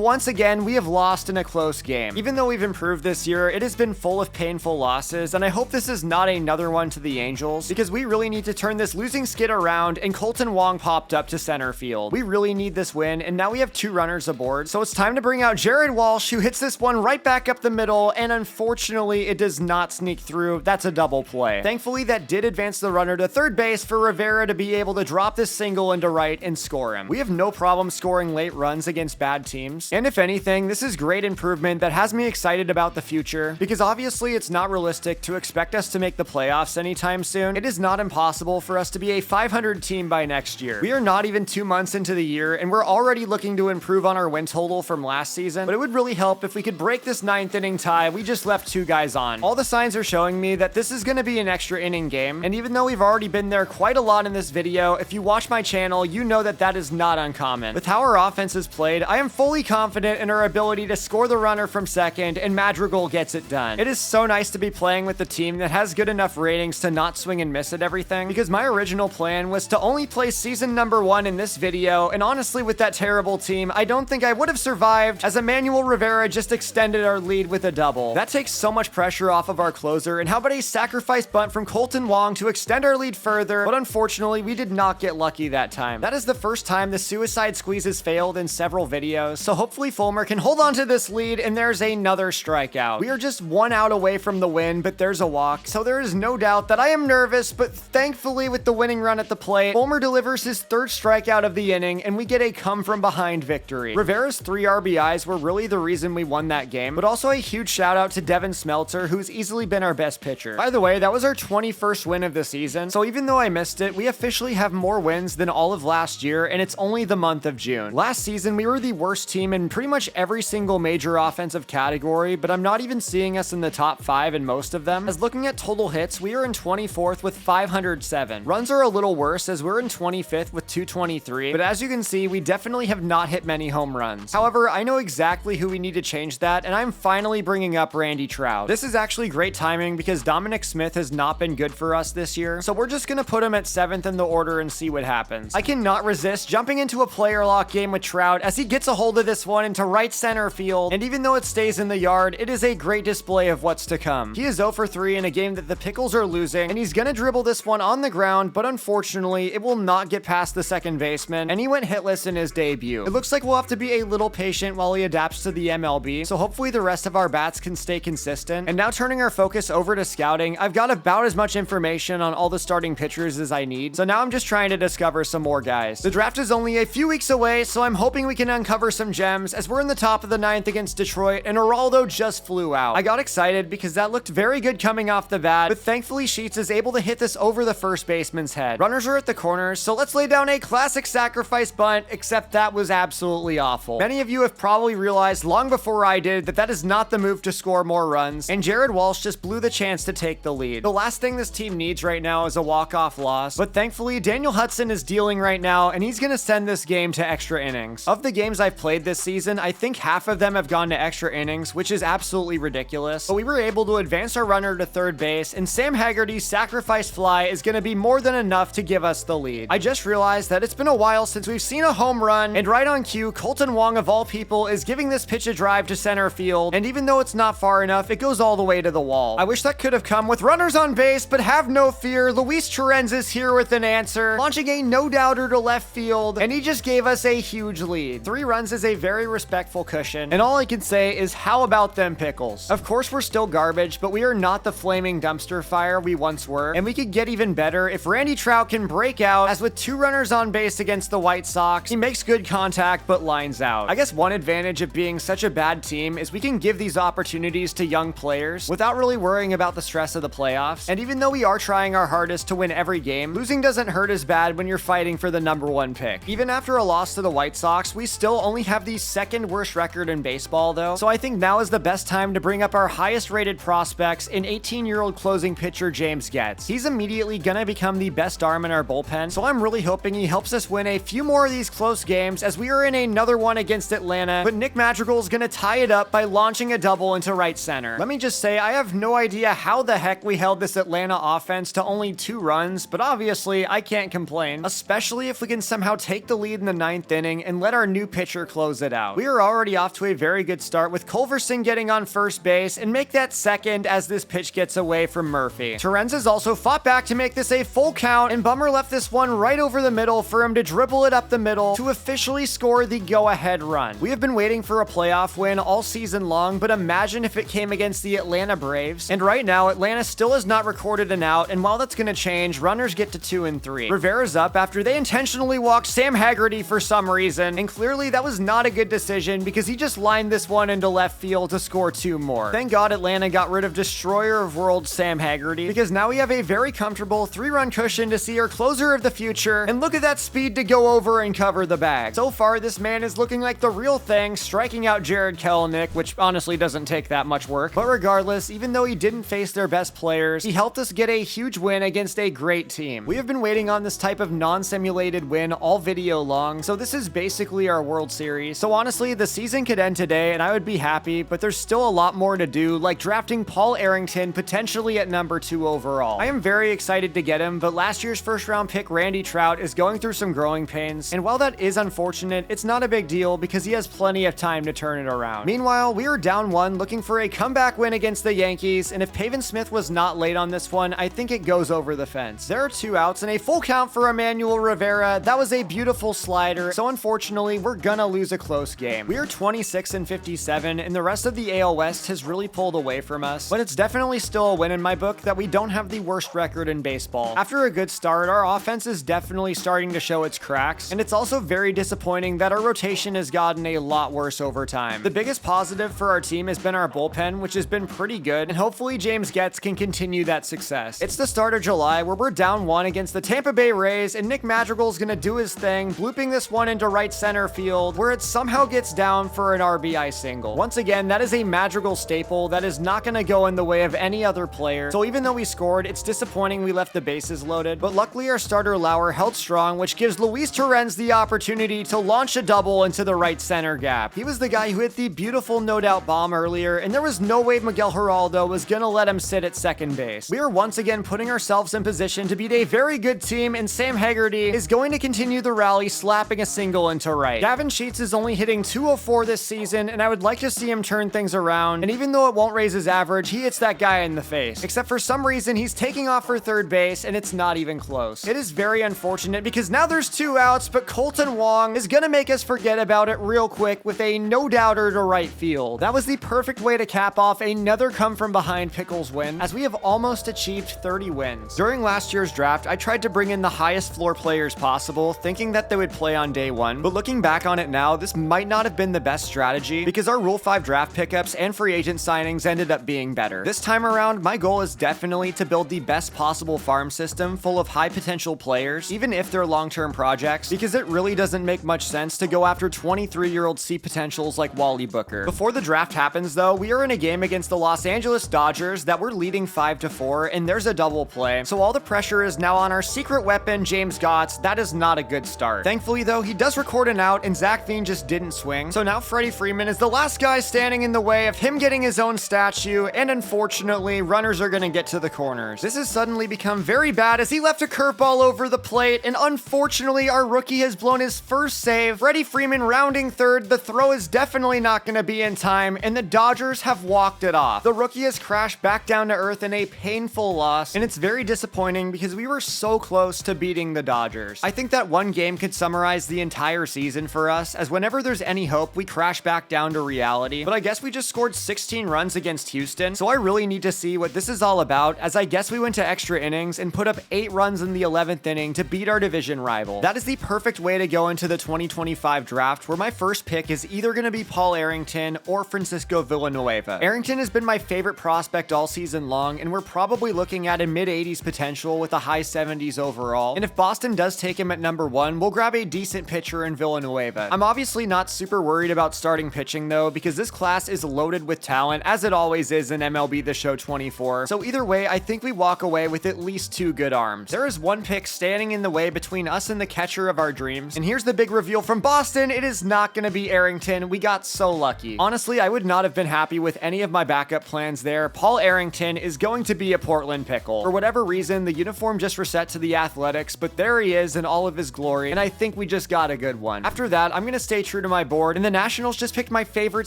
once again, we have lost in a close game. Even though we've improved this year, it has been full of painful losses, and I hope this is not another one to the Angels, because we really need to turn this losing skid around, and Colton Wong popped up to center field. We really need this win, and now we have 2 runners aboard, so it's time to bring out Jared Walsh, who hits this one right back up the middle, and unfortunately, it does not sneak through. That's a double play. Thankfully, that did advance the runner to third base for Rivera to be able to drop this single into right and score him. We have no problem scoring late runs against bad teams, and if anything, this is great improvement that has me excited about the future, because obviously it's not realistic to expect us to make the playoffs anytime soon. It is not impossible for us to be a 500 team by next year. We are not even 2 months into the year, and we're already looking to improve on our win total from last season, but it would really help if we could break this 9th inning tie we just left 2 guys on. All the signs are showing me that this is going to be an extra inning game, and even though we've already been there quite a lot in this video, if you watch my channel, you know that that is not uncommon. With how our offense is played, I am fully confident in our ability to score the runner from second, and Madrigal gets it done. It is so nice to be playing with the team that has good enough ratings to not swing and miss at everything, because my original plan was to only play season number 1 in this video, and honestly, with that terrible team, I don't think I would have survived, as Emmanuel Rivera just extended our lead with a double. That takes so much pressure off of our closer, and how about a sacrifice bunt from Colton Wong to extend our lead further, but unfortunately, we did not get lucky that time. That is the first time the suicide squeeze has failed in several videos, so hopefully Fulmer can hold on to this lead, and there's another strikeout. We are just 1 out away from the win, but there's a walk, so there is no doubt that I am nervous, but thankfully with the winning run at the plate, Fulmer delivers his 3rd strikeout of the inning, and we get a come-from-behind victory. Rivera's 3 RBIs were really the reason we won that game, but also a huge shout out to Devin Smeltzer, who's easily been our best pitcher. By the way, that was our 21st win of the season, so even though I missed it, we officially have more wins than all of last year, and it's only the month of June. Last season, we were the worst team in pretty much every single major offensive category, but I'm not even seeing us in the top 5 in most of them, as looking at total hits, we are in 24th with 507. Runs are a little worse, as we're in 25th with 223, but as you can see, we definitely have not hit many home runs. However, I know exactly who we need to change that, and I'm finally bringing up Randy Trout. This is actually great timing because Dominic Smith has not been good for us this year, so we're just gonna put him at 7th in the order and see what happens. I cannot resist jumping into a player lock game with Trout as he gets a hold of this one into right center field, and even though it stays in the yard, it is a great display of what's to come. He is 0 for 3 in a game that the Pickles are losing, and he's gonna dribble this one on the ground, but unfortunately, it will not get past the second baseman, and he went hitless in his debut. It looks like we'll have to be a little patient while he adapts to the MLB, so hopefully the rest of our bats can stay consistent. And now turning our focus over to scouting, I've got about as much information on all the starting pitchers as I need, so now I'm just trying to discover some more guys. The draft is only a few weeks away, so I'm hoping we can uncover some gems, as we're in the top of the 9th against Detroit, and Geraldo just flew out. I got excited because that looked very good coming off the bat, but thankfully Sheets is able to hit this over the first baseman's head. Runners are at the corners, so let's lay down a classic sacrifice bunt, except that was absolutely awful. Many of you have probably realized long before I did that that is not the move to score more runs, and Jared Walsh just blew the chance to take the lead. The last thing this team needs right now is a walk-off loss, but thankfully Daniel Hudson is dealing right now, and he's gonna send this game to extra innings. Of the games I've played this season, I think half of them have gone to extra innings, which is absolutely ridiculous, but we were able to advance our runner to third base, and Sam Haggerty's sacrifice fly is gonna be more than enough to give us the lead. I just realized that it's been a while since we've seen a home run, and right on cue, Colton Wong of all people is giving this pitch a drive to center field, and even though it's not far enough, it goes all the way to the wall. I wish that could have come with runners on base, but have no fear, Luis Torrens is here with an answer, launching a no-doubter to left field, and he just gave us a huge lead. 3 runs is a very respectful cushion, and all I can say is how about them Pickles? Of course we're still garbage, but we are not the flaming dumpster fire we once were, and we could get even better if Randy Trout can break out, as with 2 runners on base against the White Sox, he makes good contact but lines out. I guess one advantage of being such a bad team is we can give these opportunities to young players without really worrying about the stress of the playoffs, and even though we are trying our hardest to win every game, losing doesn't hurt as bad when you're fighting for the #1 pick. Even after a loss to the White Sox, we still only have the 2nd worst record in baseball though, so I think now is the best time to bring up our highest rated prospects in 18-year-old closing pitcher James Getz. He's immediately gonna become the best arm in our bullpen, so I'm really hoping he helps us win a few more of these close games, as we are in another one against Atlanta, but Nick Madrigal is gonna tie it up by launching a double into right center. Let me just say, I have no idea how the heck we held this Atlanta offense to only 2 runs runs, but obviously I can't complain, especially if we can somehow take the lead in the 9th inning and let our new pitcher close it out. We are already off to a very good start with Culverson getting on first base and make that second as this pitch gets away from Murphy. Torrens has also fought back to make this a full count, and Bummer left this one right over the middle for him to dribble it up the middle to officially score the go-ahead run. We have been waiting for a playoff win all season long, but imagine if it came against the Atlanta Braves. And right now, Atlanta still has not recorded an out, and while that's going to change, runners get to 2 and 3. Rivera's up after they intentionally walked Sam Haggerty for some reason, and clearly that was not a good decision because he just lined this one into left field to score 2 more. Thank God Atlanta got rid of Destroyer of Worlds Sam Haggerty, because now we have a very comfortable 3-run cushion to see our closer of the future, and look at that speed to go over and cover the bag. So far, this man is looking like the real thing, striking out Jared Kelenic, which honestly doesn't take that much work. But regardless, even though he didn't face their best players, he helped us get a huge win against a great team. We have been waiting on this type of non-simulated win all video long, so this is basically our World Series. So honestly, the season could end today and I would be happy, but there's still a lot more to do, like drafting Paul Arrington potentially at number 2 overall. I am very excited to get him, but last year's first round pick Randy Trout is going through some growing pains, and while that is unfortunate, it's not a big deal because he has plenty of time to turn it around. Meanwhile, we are down 1 looking for a comeback win against the Yankees, and if Pavin Smith was not late on this one, I think it goes over the fence. There are 2 outs and a full count for Emmanuel Rivera. That was a beautiful slider, so unfortunately, we're gonna lose a close game. We are 26 and 57, and the rest of the AL West has really pulled away from us, but it's definitely still a win in my book that we don't have the worst record in baseball. After a good start, our offense is definitely starting to show its cracks, and it's also very disappointing that our rotation has gotten a lot worse over time. The biggest positive for our team has been our bullpen, which has been pretty good, and hopefully James Getz can continue that success. It's the start of July where we're down 1 against the Tampa Bay Rays, and Nick Madrigal's gonna do his thing, blooping this one into right center field, where it somehow gets down for an RBI single. Once again, that is a Madrigal staple that is not gonna go in the way of any other player, so even though we scored, it's disappointing we left the bases loaded, but luckily our starter Lauer held strong, which gives Luis Torrens the opportunity to launch a double into the right center gap. He was the guy who hit the beautiful no-doubt bomb earlier, and there was no way Miguel Geraldo was gonna let him sit at second base. We are once again putting ourselves in position to beat a very good team, and Sam Haggerty is going to continue the rally, slapping a single into right. Gavin Sheets is only hitting 204 this season, and I would like to see him turn things around, and even though it won't raise his average, he hits that guy in the face. Except for some reason, he's taking off for third base, and it's not even close. It is very unfortunate because now there's 2 outs, but Colton Wong is gonna make us forget about it real quick with a no-doubter to right field. That was the perfect way to cap off another come-from-behind Pickles win, as we have almost achieved 30 wins. During last year's draft, I tried to bring in the highest floor players possible, thinking that they would play on day 1, but looking back on it now, this might not have been the best strategy because our Rule 5 draft pickups and free agent signings ended up being better. This time around, my goal is definitely to build the best possible farm system full of high potential players, even if they're long-term projects, because it really doesn't make much sense to go after 23-year-old C potentials like Wally Booker. Before the draft happens though, we are in a game against the Los Angeles Dodgers that we're leading 5-4, and there's a double play, so all the pressure is now on our secret weapon, James Gotts. That is not a good start. Thankfully though, he does record an out, and Zach Veen just didn't swing, so now Freddie Freeman is the last guy standing in the way of him getting his own statue, and unfortunately, runners are gonna get to the corners. This has suddenly become very bad as he left a curveball over the plate, and unfortunately, our rookie has blown his first save. Freddie Freeman rounding third, the throw is definitely not gonna be in time, and the Dodgers have walked it off. The rookie has crashed back down to earth in a painful loss, and it's very disappointing because we were so close to beating the Dodgers. I think that one game could summarize the entire season for us, as whenever there's any hope, we crash back down to reality, but I guess we just scored 16 runs against Houston, so I really need to see what this is all about, as I guess we went to extra innings and put up 8 runs in the 11th inning to beat our division rival. That is the perfect way to go into the 2025 draft, where my first pick is either going to be Paul Arrington or Francisco Villanueva. Arrington has been my favorite prospect all season long, and we're probably looking at a mid-80s potential with a high 70s overall, and if Boston does take him at number 1, we'll grab a decent pitcher in Villanueva. I'm obviously not super worried about starting pitching though, because this class is loaded with talent, as it always is in MLB The Show 24, so either way, I think we walk away with at least 2 good arms. There is one pick standing in the way between us and the catcher of our dreams, and here's the big reveal from Boston. It is not going to be Arrington. We got so lucky. Honestly, I would not have been happy with any of my backup plans there. Paul Arrington is going to be a Portland Pickle. For whatever reason, reason, the uniform just reset to the Athletics, but there he is in all of his glory, and I think we just got a good one. After that, I'm gonna stay true to my board, and the Nationals just picked my favorite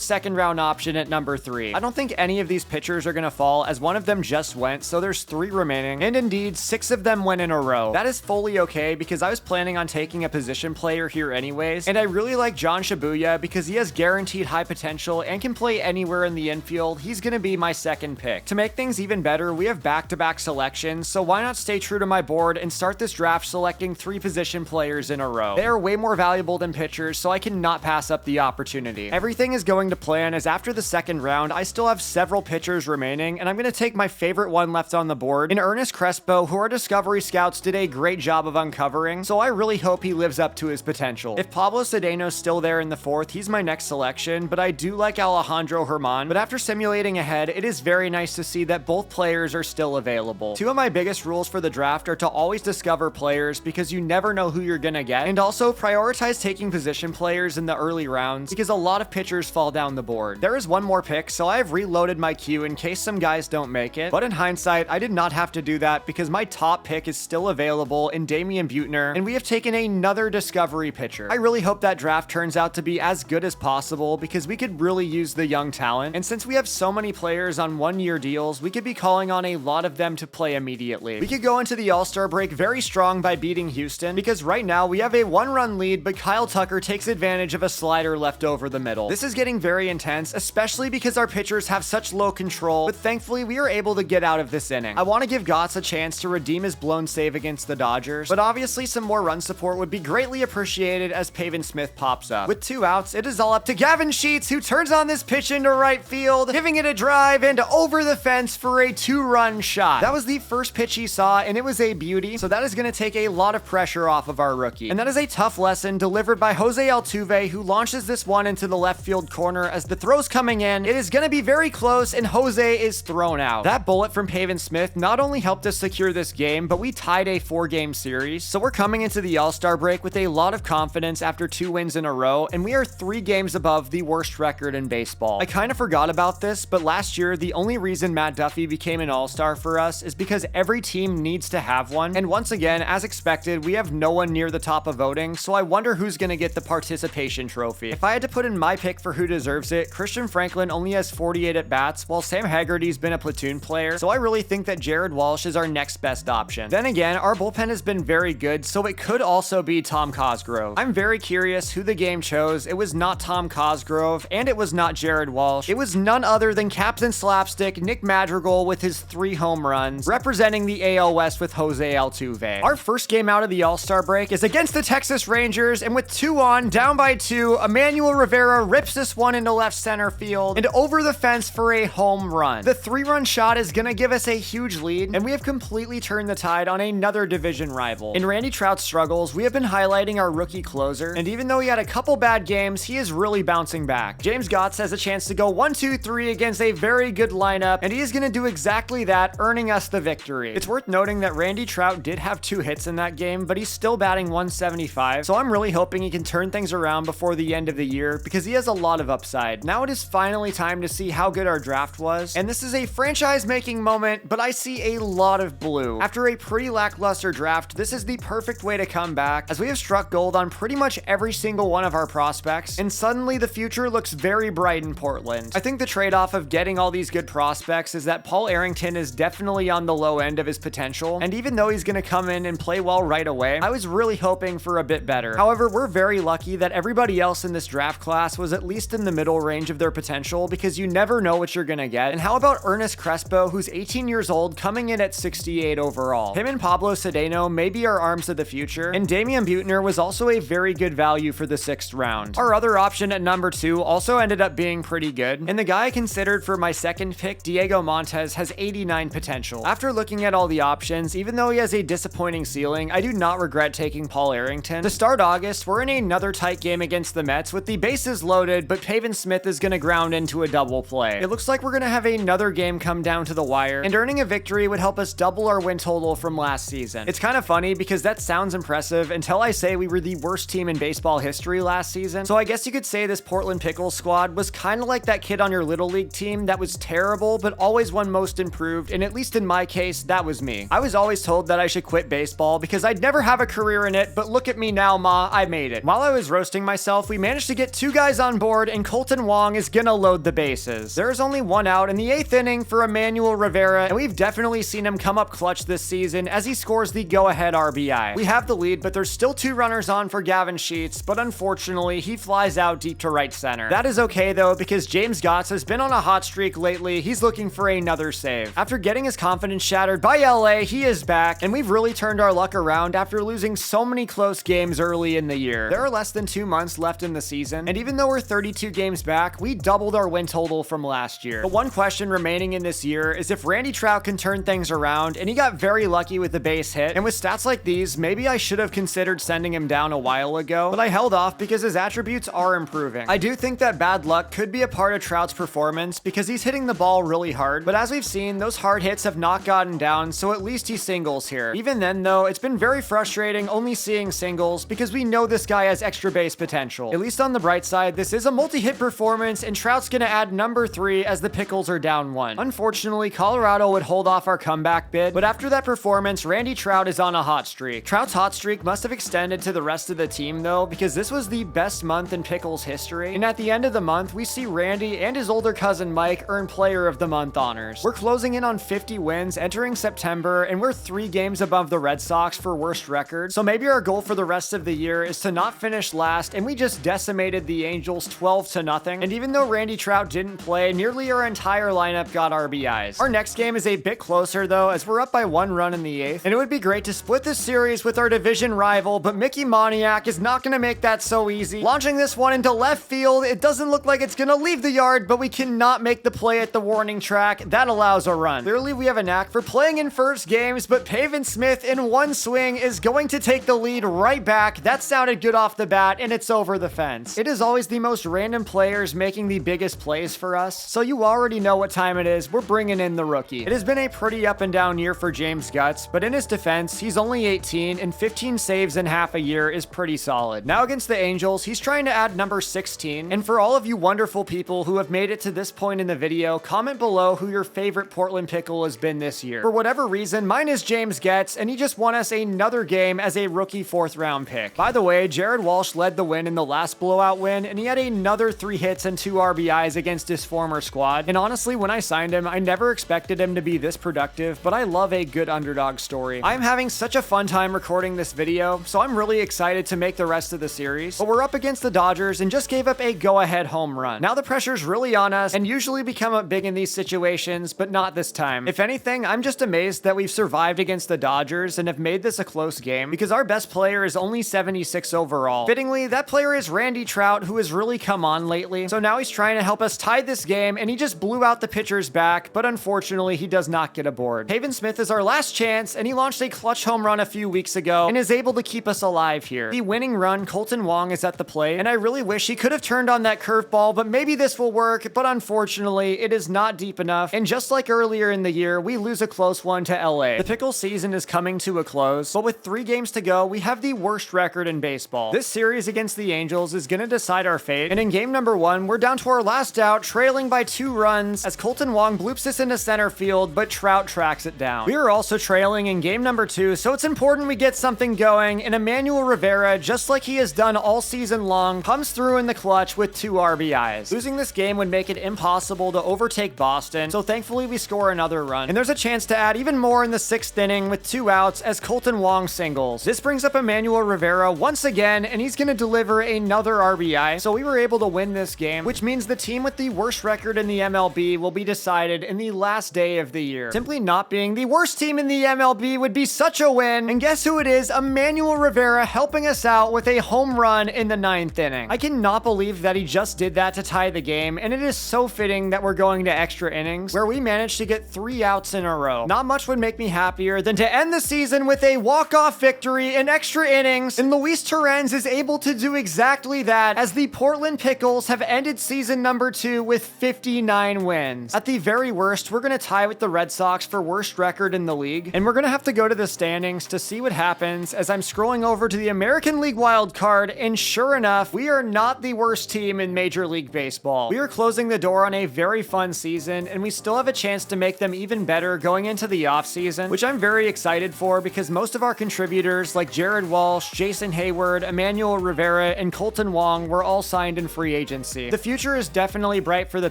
second round option at number 3. I don't think any of these pitchers are gonna fall, as one of them just went, so there's 3 remaining, and indeed, 6 of them went in a row. That is fully okay, because I was planning on taking a position player here anyways, and I really like John Shibuya because he has guaranteed high potential and can play anywhere in the infield. He's gonna be my second pick. To make things even better, we have back-to-back selections, so why not stay true to my board and start this draft selecting 3 position players in a row. They are way more valuable than pitchers, so I cannot pass up the opportunity. Everything is going to plan, as after the second round, I still have several pitchers remaining, and I'm gonna take my favorite one left on the board, in Ernest Crespo, who our Discovery Scouts did a great job of uncovering, so I really hope he lives up to his potential. If Pablo Cedeno's still there in the 4th, he's my next selection, but I do like Alejandro Germán. But after simulating ahead, it is very nice to see that both players are still available. 2 of my biggest rules for the draft are to always discover players, because you never know who you're gonna get, and also prioritize taking position players in the early rounds, because a lot of pitchers fall down the board. There is one more pick, so I have reloaded my queue in case some guys don't make it, but in hindsight, I did not have to do that because my top pick is still available in Damian Buettner, and we have taken another discovery pitcher. I really hope that draft turns out to be as good as possible, because we could really use the young talent, and since we have so many players on 1-year deals, we could be calling on a lot of them to play immediately. We could go into the All-Star break very strong by beating Houston, because right now we have a 1-run lead, but Kyle Tucker takes advantage of a slider left over the middle. This is getting very intense, especially because our pitchers have such low control, but thankfully we are able to get out of this inning. I want to give Gotts a chance to redeem his blown save against the Dodgers, but obviously some more run support would be greatly appreciated as Pavin Smith pops up. With 2 outs, it is all up to Gavin Sheets, who turns on this pitch into right field, giving it a drive and over the fence for a 2-run shot. That was the first pitch he saw, and it was a beauty, so that is going to take a lot of pressure off of our rookie. And that is a tough lesson delivered by Jose Altuve, who launches this one into the left field corner. As the throw's coming in, it is going to be very close, and Jose is thrown out. That bullet from Pavin Smith not only helped us secure this game, but we tied a 4-game series, so we're coming into the All-Star break with a lot of confidence after 2 wins in a row, and we are 3 games above the worst record in baseball. I kind of forgot about this, but last year, the only reason Matt Duffy became an All-Star for us is because every team needs to have one, and once again, as expected, we have no one near the top of voting, so I wonder who's gonna get the participation trophy. If I had to put in my pick for who deserves it, Christian Franklin only has 48 at-bats, while Sam Haggerty's been a platoon player, so I really think that Jared Walsh is our next best option. Then again, our bullpen has been very good, so it could also be Tom Cosgrove. I'm very curious who the game chose. It was not Tom Cosgrove, and it was not Jared Walsh. It was none other than Captain Slapstick Nick Madrigal with his 3 home runs, representing the AL West with Jose Altuve. Our first game out of the All-Star break is against the Texas Rangers, and with 2 on, down by 2, Emmanuel Rivera rips this one into left center field and over the fence for a home run. The 3-run shot is gonna give us a huge lead, and we have completely turned the tide on another division rival. In Randy Trout's struggles, we have been highlighting our rookie closer, and even though he had a couple bad games, he is really bouncing back. James Gotts has a chance to go 1-2-3 against a very good lineup, and he is gonna do exactly that, earning us the victory. It's worth noting that Randy Trout did have 2 hits in that game, but he's still batting 175, so I'm really hoping he can turn things around before the end of the year, because he has a lot of upside. Now it is finally time to see how good our draft was, and this is a franchise-making moment, but I see a lot of blue. After a pretty lackluster draft, this is the perfect way to come back, as we have struck gold on pretty much every single one of our prospects, and suddenly the future looks very bright in Portland. I think the trade-off of getting all these good prospects is that Paul Arrington is definitely on the low end of his potential, and even though he's going to come in and play well right away, I was really hoping for a bit better. However, we're very lucky that everybody else in this draft class was at least in the middle range of their potential, because you never know what you're going to get. And how about Ernest Crespo, who's 18 years old, coming in at 68 overall? Him and Pablo Cedeno may be our arms of the future, and Damian Buettner was also a very good value for the 6th round. Our other option at number 2 also ended up being pretty good, and the guy I considered for my second pick, Diego Montes, has 89 potential. After looking at all the options, even though he has a disappointing ceiling, I do not regret taking Paul Arrington. To start August, we're in another tight game against the Mets with the bases loaded, but Pavin Smith is going to ground into a double play. It looks like we're going to have another game come down to the wire, and earning a victory would help us double our win total from last season. It's kind of funny because that sounds impressive until I say we were the worst team in baseball history last season, so I guess you could say this Portland Pickles squad was kind of like that kid on your Little League team that was terrible but always won most improved, and at least in my case, that was was me. I was always told that I should quit baseball because I'd never have a career in it, but look at me now, ma, I made it. While I was roasting myself, we managed to get 2 guys on board, and Kolten Wong is gonna load the bases. There's only 1 out in the 8th inning for Emmanuel Rivera, and we've definitely seen him come up clutch this season as he scores the go-ahead RBI. We have the lead, but there's still 2 runners on for Gavin Sheets, but unfortunately, he flies out deep to right center. That is okay though, because James Gotts has been on a hot streak lately. He's looking for another save. After getting his confidence shattered by LA, he is back, and we've really turned our luck around after losing so many close games early in the year. There are less than 2 months left in the season, and even though we're 32 games back, we doubled our win total from last year. The one question remaining in this year is if Randy Trout can turn things around, and he got very lucky with the base hit, and with stats like these, maybe I should have considered sending him down a while ago, but I held off because his attributes are improving. I do think that bad luck could be a part of Trout's performance because he's hitting the ball really hard, but as we've seen, those hard hits have not gotten down, so at least he singles here. Even then though, it's been very frustrating only seeing singles because we know this guy has extra base potential. At least on the bright side, this is a multi-hit performance, and Trout's gonna add number 3 as the Pickles are down 1. Unfortunately, Colorado would hold off our comeback bid, but after that performance, Randy Trout is on a hot streak. Trout's hot streak must have extended to the rest of the team though, because this was the best month in Pickles history, and at the end of the month, we see Randy and his older cousin Mike earn Player of the Month honors. We're closing in on 50 wins entering September, and we're 3 games above the Red Sox for worst record, so maybe our goal for the rest of the year is to not finish last, and we just decimated the Angels 12-0, and even though Randy Trout didn't play, nearly our entire lineup got RBIs. Our next game is a bit closer though, as we're up by 1 run in the 8th, and it would be great to split this series with our division rival, but Mickey Moniak is not gonna make that so easy. Launching this one into left field, it doesn't look like it's gonna leave the yard, but we cannot make the play at the warning track. That allows a run. Clearly we have a knack for playing in first games, but Pavin Smith in one swing is going to take the lead right back. That sounded good off the bat, and it's over the fence. It is always the most random players making the biggest plays for us, so you already know what time it is. We're bringing in the rookie. It has been a pretty up and down year for James Gotts, but in his defense, he's only 18, and 15 saves in half a year is pretty solid. Now against the Angels, he's trying to add number 16, and for all of you wonderful people who have made it to this point in the video, comment below who your favorite Portland Pickle has been this year. For whatever reason, mine is James Gotts, and he just won us another game as a rookie 4th round pick. By the way, Jared Walsh led the win in the last blowout win, and he had another 3 hits and 2 RBIs against his former squad. And honestly, when I signed him, I never expected him to be this productive, but I love a good underdog story. I'm having such a fun time recording this video, so I'm really excited to make the rest of the series. But we're up against the Dodgers and just gave up a go-ahead home run. Now the pressure's really on us, and usually we come up big in these situations, but not this time. If anything, I'm just amazed that we've survived against the Dodgers and have made this a close game, because our best player is only 76 overall. Fittingly, that player is Randy Trout, who has really come on lately, so now he's trying to help us tie this game, and he just blew out the pitcher's back, but unfortunately, he does not get aboard. Pavin Smith is our last chance, and he launched a clutch home run a few weeks ago, and is able to keep us alive here. The winning run, Kolten Wong is at the plate, and I really wish he could have turned on that curveball, but maybe this will work, but unfortunately, it is not deep enough, and just like earlier in the year, we lose a close one to LA. The Pickles season is coming to a close, but with 3 games to go, we have the worst record in baseball. This series against the Angels is gonna decide our fate, and in game number 1, we're down to our last out, trailing by 2 runs, as Kolten Wong bloops this into center field, but Trout tracks it down. We are also trailing in game number 2, so it's important we get something going, and Emmanuel Rivera, just like he has done all season long, comes through in the clutch with 2 RBIs. Losing this game would make it impossible to overtake Boston, so thankfully we score another run, and there's a chance to add even more in the 6th inning with 2 outs as Kolten Wong singles. This brings up Emmanuel Rivera once again, and he's gonna deliver another RBI, so we were able to win this game, which means the team with the worst record in the MLB will be decided in the last day of the year. Simply not being the worst team in the MLB would be such a win, and guess who it is? Emmanuel Rivera helping us out with a home run in the 9th inning. I cannot believe that he just did that to tie the game, and it is so fitting that we're going to extra innings, where we managed to get 3 outs in a row. Not much would make me happier than to end the season with a walk-off victory in extra innings, and Luis Torrens is able to do exactly that, as the Portland Pickles have ended season number 2 with 59 wins. At the very worst, we're gonna tie with the Red Sox for worst record in the league, and we're gonna have to go to the standings to see what happens, as I'm scrolling over to the American League wild card, and sure enough, we are not the worst team in Major League Baseball. We are closing the door on a very fun season, and we still have a chance to make them even better going into the offseason, which I'm very excited for because most of our contributors like Jared Walsh, Jason Hayward, Emmanuel Rivera, and Colton Wong were all signed in free agency. The future is definitely bright for the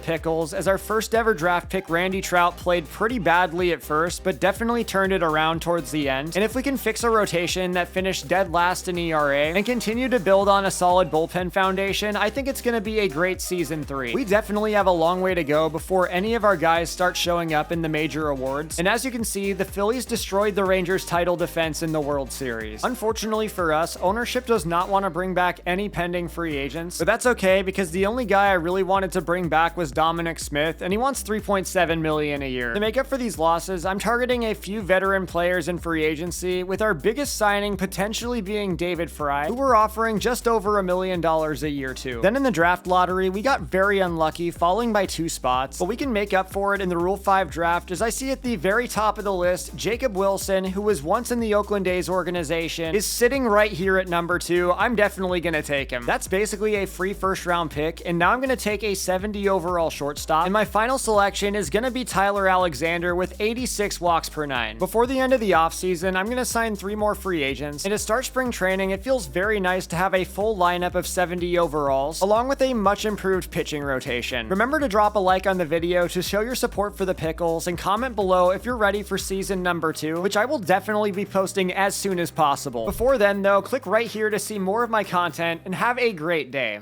Pickles, as our first ever draft pick Randy Trout played pretty badly at first, but definitely turned it around towards the end. And if we can fix a rotation that finished dead last in ERA and continue to build on a solid bullpen foundation, I think it's going to be a great season 3. We definitely have a long way to go before any of our guys start showing up in the major awards. And as you can see, the Phillies destroyed the Rangers' title defense in the World Series. Unfortunately for us, ownership does not want to bring back any pending free agents, but that's okay because the only guy I really wanted to bring back was Dominic Smith, and he wants $3.7 million a year. To make up for these losses, I'm targeting a few veteran players in free agency, with our biggest signing potentially being David Fry, who we're offering just over $1 million a year to. Then in the draft lottery, we got very unlucky, falling by 2 spots, but we can make up for it in the Rule 5 draft, as I see at the very top of the list, Jacob Wilson, who was once in the Oakland A's organization, is sitting right here at number 2. I'm definitely gonna take him. That's basically a free first round pick, and now I'm gonna take a 70 overall shortstop, and my final selection is gonna be Tyler Alexander with 86 walks per 9. Before the end of the offseason, I'm gonna sign 3 more free agents, and to start spring training, it feels very nice to have a full lineup of 70 overalls, along with a much improved pitching rotation. Remember to drop a like on the video to show your support for the Pickles, and comment below if you're ready for season number 2, which I will definitely be posting as soon as possible. Before then though, click right here to see more of my content, and have a great day.